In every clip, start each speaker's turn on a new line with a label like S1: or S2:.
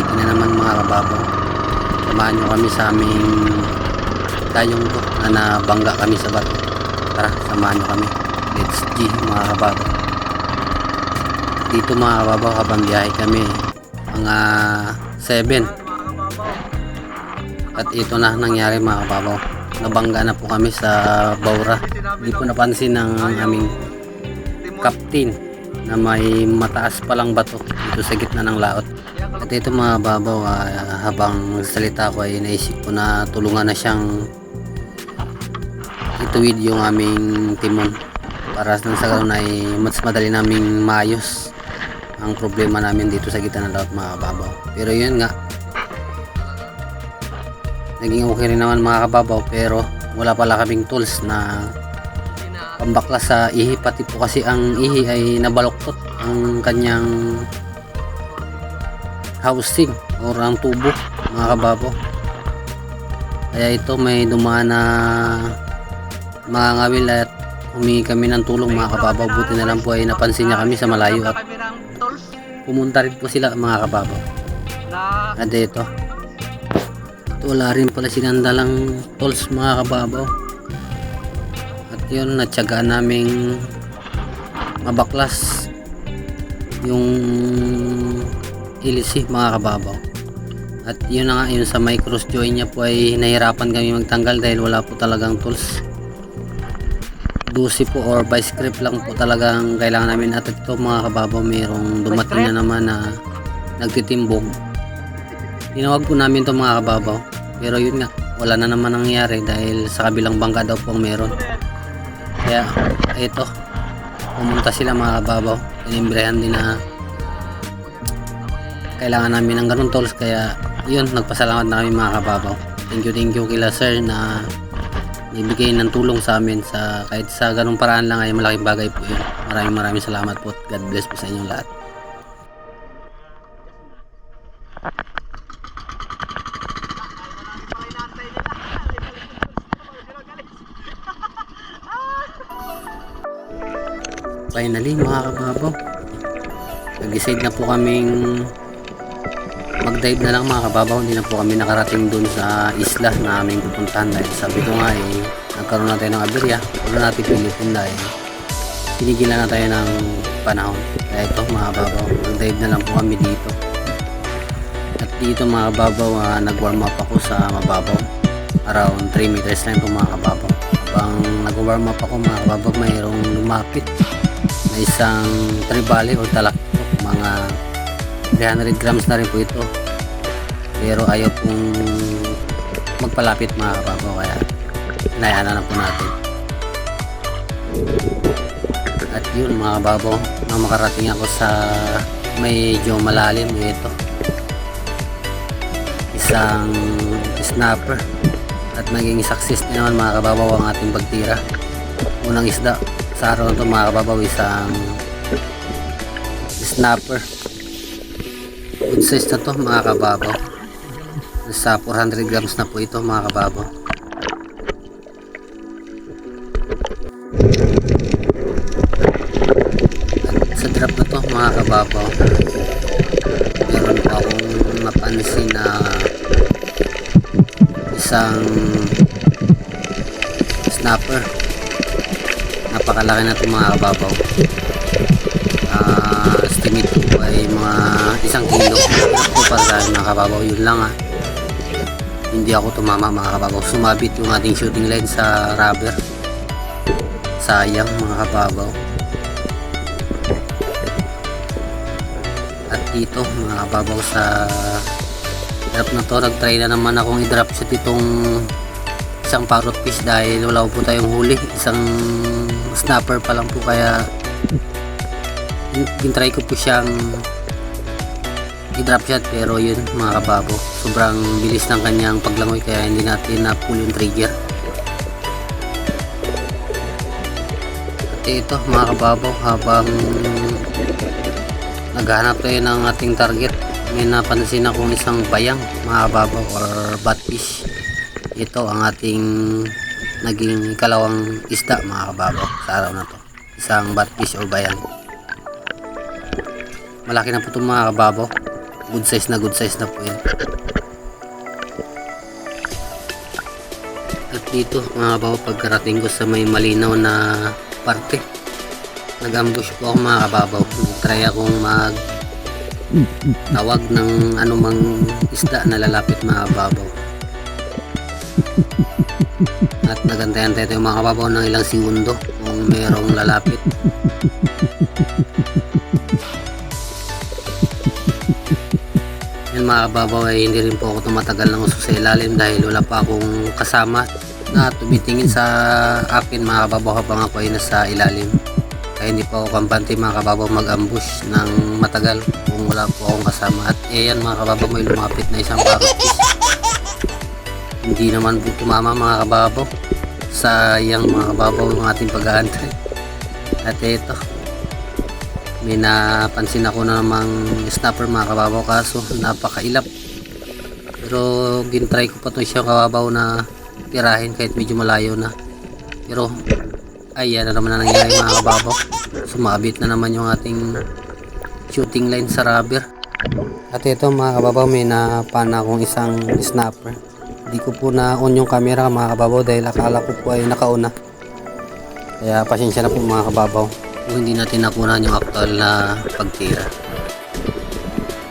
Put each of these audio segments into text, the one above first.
S1: Ito na naman mga kababaw. Samahan nyo kami sa aming dayong to na nabangga kami sa bato. Tara, samahan nyo kami. Let's G mga kababaw. Dito mga kababaw, habang biyahe kami mga 7. At ito na nangyari mga kababaw. Nabangga na po kami sa Baura. Hindi po napansin ng aming captain na may mataas palang bato dito sa gitna ng laot. At ito mga kababaw, habang salita ko ay naisip ko na tulungan na siyang ituwid yung aming timon para sa ganun ay mas madali naming maayos ang problema namin dito sa gitna ng laot mga kababaw. Pero yun nga, naging okay rin naman mga kababaw, pero wala pala kaming tools na pambaklas sa ihi. Pati po kasi ang ihi ay nabaluktot ang kanyang housing or ang tubo mga kababaw. Kaya ito may dumaan na mga ngawil at humingi kami ng tulong mga kababaw. Buti na lang po ay napansin niya kami sa malayo at pumunta rin po sila mga kababaw. At ito, wala rin pala sinandalang tools mga kababaw. At yun, natsagaan naming mabaklas yung ilisi mga kababaw. At yun na nga, yun sa may cross joint niya po ay nahirapan kami magtanggal dahil wala po talagang tools. Dusi po or vice grip lang po talagang kailangan namin. At ito mga kababaw, mayroong dumating na naman na nagtitimbog. Tinawag po namin ito mga kababaw, pero yun nga, wala na naman nangyari dahil sa kabilang bangka daw pong meron. Kaya ito, pumunta sila mga kababaw. Inimbrehan din na kailangan namin ng ganun tools. Kaya yun, nagpasalamat na kami mga kababaw. Thank you kila sir na ibigay ng tulong sa amin sa kahit sa ganung paraan lang ay malaking bagay po yun. Maraming salamat po. God bless po sa inyong lahat. Finally mga kababaw, nag-decide na po kaming mag-dive na lang mga kababaw. Hindi na po kami nakarating dun sa isla na aming pupuntahan dahil sabi ko nga nagkaroon na tayo ng aberya. Wala natin pilitin dahil pinigilan na tayo ng panahon. Kaya ito mga kababaw, mag-dive na lang po kami dito. At dito mga kababaw, nag-warm up ako sa mababaw. Around 3 meters lang ito mga kababaw. Habang nag-warm up ako mga kababaw, mayroong lumapit na isang tribali o talakto. Mga 300 grams na rin po ito, pero ayaw pong magpalapit mga kababaw, kaya hinayaan na po natin. At yun mga kababaw, nang makarating ako sa medyo malalim, ito isang snapper at naging success din naman mga kababaw ang ating pagtira. Unang isda sa araw na ito mga kababaw, isang snapper. Good size na to mga kababaw. Sa 400 grams na po ito mga kababaw. At sa drop na to mga kababaw, meron po akong napansin na isang snapper. Napakalaki na ito mga kababaw. Estimate ko ay mga 1 kilo ito para mga kababaw. Yun lang hindi ako tumama mga kababaw. Sumabit yung ating shooting line sa rubber. Sayang mga kababaw. At dito mga kababaw, sa drop na to, nag-try na naman akong i-drop shot itong isang parrot fish dahil wala po tayong huli. Isang snapper pa lang po, kaya try ko po siyang i-drop shot. Pero yun mga kababaw, sobrang bilis ng kanyang paglangoy kaya hindi natin na-pull yung trigger. At ito mga kababaw, habang naghahanap tayo ng ating target, may napansin akong isang bayang mga kababaw or batfish. Ito ang ating naging ikalawang isda mga kababaw sa araw na to, isang batfish o bayang. Malaki na po itong mga kababaw. good size na po yan. At dito mga kababaw, pagkarating ko sa may malinaw na parte, nag-ambush po ako mga kababaw. Try akong mag tawag ng anumang isda na lalapit mga kababaw. At nagantay-antay tayo mga kababaw ng ilang segundo kung merong lalapit. Yan mga kababaw, ay hindi rin po ako tumatagal ng uso sa ilalim dahil wala pa akong kasama na tumitingin sa akin mga kababaw habang ako ay nasa ilalim. Kaya hindi po ako kampante mga kababaw mag-ambush ng matagal kung wala po akong kasama. At yan mga kababaw, may lumapit na isang parrot fish. Hindi naman po tumama mga kababaw. Sayang mga kababaw yung ating pag-aantay. At ito, may napansin ako na namang snapper mga kababaw, kaso napakailap. Pero gintry ko pa ito siya kababaw na tirahin kahit medyo malayo na. Pero ayan na naman na nangyari mga kababaw. Sumabit na naman yung ating shooting line sa rubber. At ito mga kababaw, may napana akong isang snapper. Hindi ko po na-on yung camera mga kababaw dahil akala ko po ay nakauna. Kaya pasensya na po mga kababaw kung hindi natin nakunan yung actual na pagtira.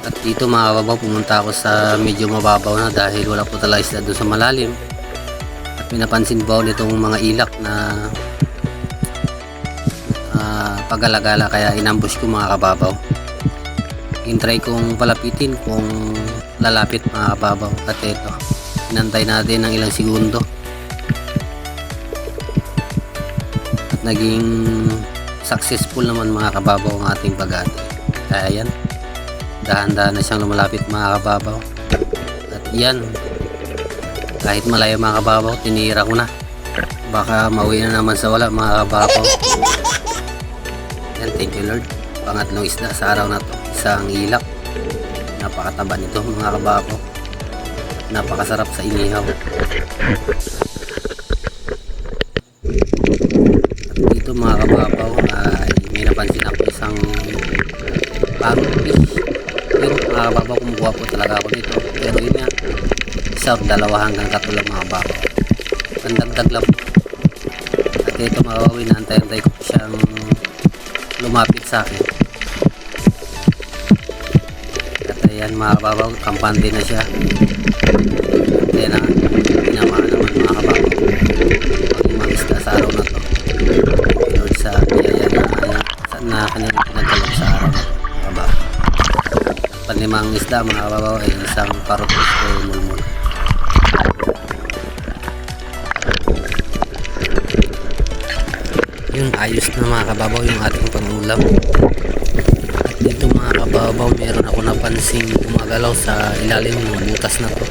S1: At dito mga kababaw, pumunta ako sa medyo mababaw na dahil wala po talaga isda doon sa malalim. At pinapansin po nitong mga ilak na pag-alagala, kaya inambush ko mga kababaw. In-try kong palapitin kung lalapit mga kababaw. At ito, inantay natin ng ilang segundo at naging successful naman mga kababaw ang ating pag-ati. Kaya yan, dahan-dahan na siyang lumalapit mga kababaw. At yan, kahit malayo mga kababaw, tinira ko na. Baka mauwi na naman sa wala mga kababaw. Yan, thank you Lord. Pangatlong isda sa araw na to, isang ilak. Napakataba nito mga kababaw, napakasarap sa inihaw. At dito mga kababaw ay may napansin ako isang parrot fish. Yun mga kababaw, kumukuha po talaga ako nito. Pero yun nga, isa o dalawa hanggang tatlo lang mga kababaw. Pandagdag lang. At ito mga kababaw, inaantay-antay ko siyang lumapit sa akin. At ayan mga kababaw, kampante na siya. Ayan na, tinamaan naman mga kababaw pag umagisda sa araw na to. Lord sa biyaya na kanyang pinagkalap sa araw na to mga kababaw. At panlimang isda mga kababaw ay isang parrot fish o mulmul. Yun, ayos na mga kababaw yung ating pangulam. At dito mga kababaw, meron ako napansing gumagalaw sa ilalim ng butas na to.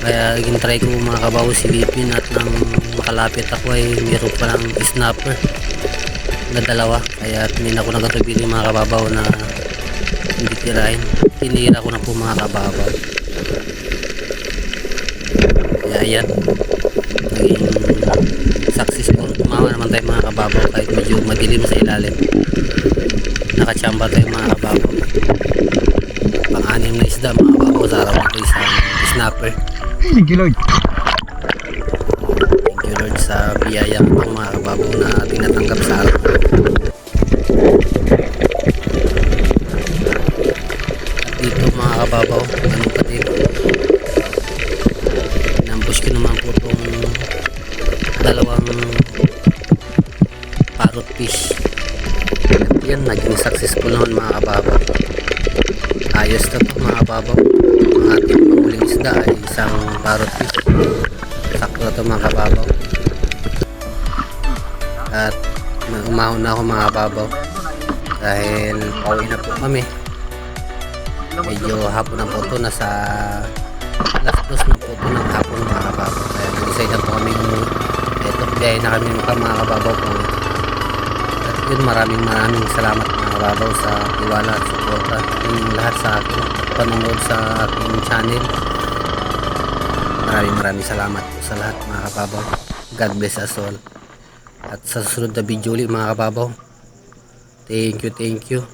S1: Kaya gintry ko mga kababaw silipin, at nang makalapit ako ay meron palang snapper na dalawa. Kaya hindi na ako nagatubili mga kababaw na hindi tirahin. Tinira ko na po mga kababaw. Kaya yan, naging successful. Tumawa naman tayo mga kababaw kahit medyo madilim sa ilalim. Nakachamba tayo mga kababaw. Pang-anim na isda mga kababaw sa araw na ito, isang snapper.
S2: Thank you Lord.
S1: Thank you Lord sa biyaya ng mga kababaw na tinatanggap sa araw. At dito mga kababaw, ganun pa din. Inambush ko naman po itong dalawang parrot fish. At yan, naging successful naman mga kababaw. Ayos na po mga kababaw. Ang ating panguling isda ay isang parrot fish. Sakto na ito mga kababaw. At umahon na ako mga kababaw dahil pauwi na po kami. Medyo hapon na po ito, nasa last dos na po ito ng hapon mga kababaw. Kaya nag-decide na po kami ito, biyahe na kami mga kababaw po. At yun, maraming salamat mga kababaw sa tiwala at suporta inyong lahat sa akin at panonood sa aking channel. Maraming salamat po sa lahat mga kababaw. God bless us all. At sa susunod na video ulit mga kababaw. Thank you.